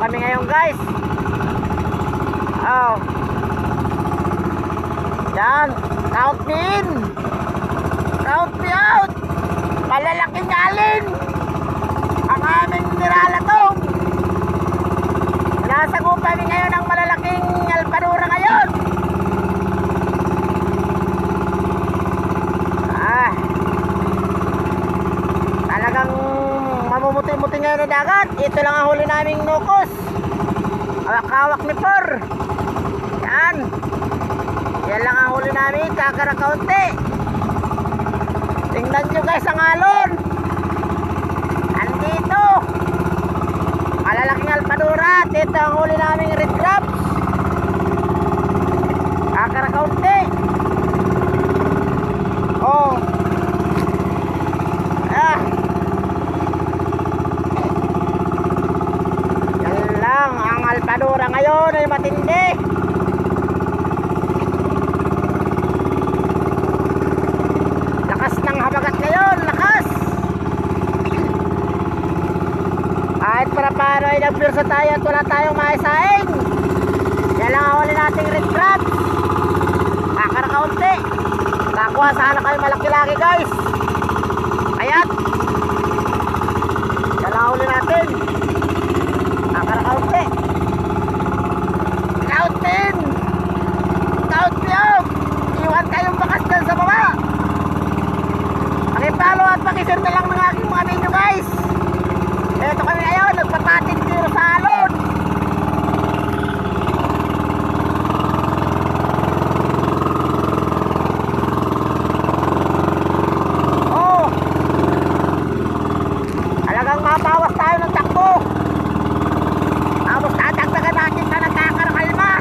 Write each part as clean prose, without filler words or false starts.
kami ngayon guys. Oh. Yan, count me in. Count me out. Malalaking alin ang aming niralatong. Nasagupa kami ngayon ng malalaking alpadura ngayon. Talagang mamumuti-muti ngayon ng dagat. Ito lang ang huli naming nukos. Hawak-hawak ni Por. Yan. Yan lang ang huli namin. Kakarakaunti. Tingnan nyo guys ang alon. Andito. Malalaking alpadura. Ito ang huli naming red crabs. Kakarakaunti. Oh. Yan lang ang alpadura ngayon ay matindi. Lakas ng habagat ngayon, lakas. Kahit para paano ay nagpirsa tayo at wala tayong maisaing. Yan lang ang huli nating red crab. Kakarakaunti. Kakuha sana kayo malaki-laki guys. Ayan. Yan lang ang huli natin. Kakarakaunti. Count in. Count me out. Iwan kayong bakas dyan sa baba. Pakipalo at pakishare na lang ng aking mga video guys. Ito kami ngayon, nagpapating tiro sa alon. Oh, talagang mabawas tayo ng takbo. Tapos tatagdagan natin sa nagkakarakalma.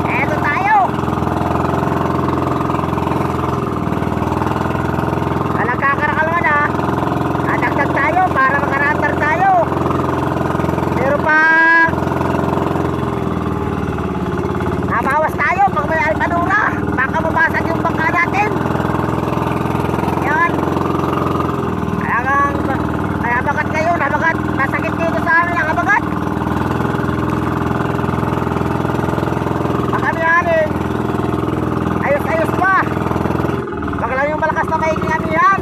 Eto tayo. Sa nagkakarakalma na, tatagdag tayo para makarandar tayo. Pero pag nabawas tayo, pag may alpadura, baka mabasag yung bangka natin. Yan. Kaya habagat ngayon, habagat. Masakit dito sa amin ang habagat. Makamihanin. Ayos-ayos pa. Baka lang yung malakas na maiging amihan.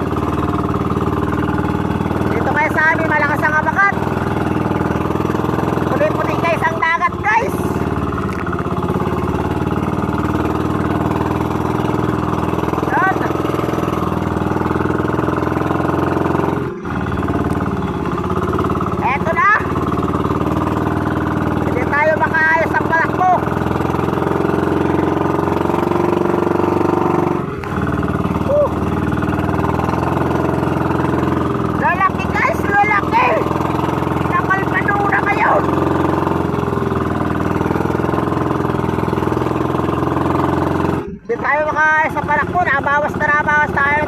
Dito kaya sa amin, malakas ang habagat. Puti-puti guys ang dagat guys. Yan. Eto na. Hindi tayo makaayos ang balakbo. Lalaki guys, lalaki. Nakalpadura ngayon. Hindi tayo makaayos ang balakbo. Nabawas tayo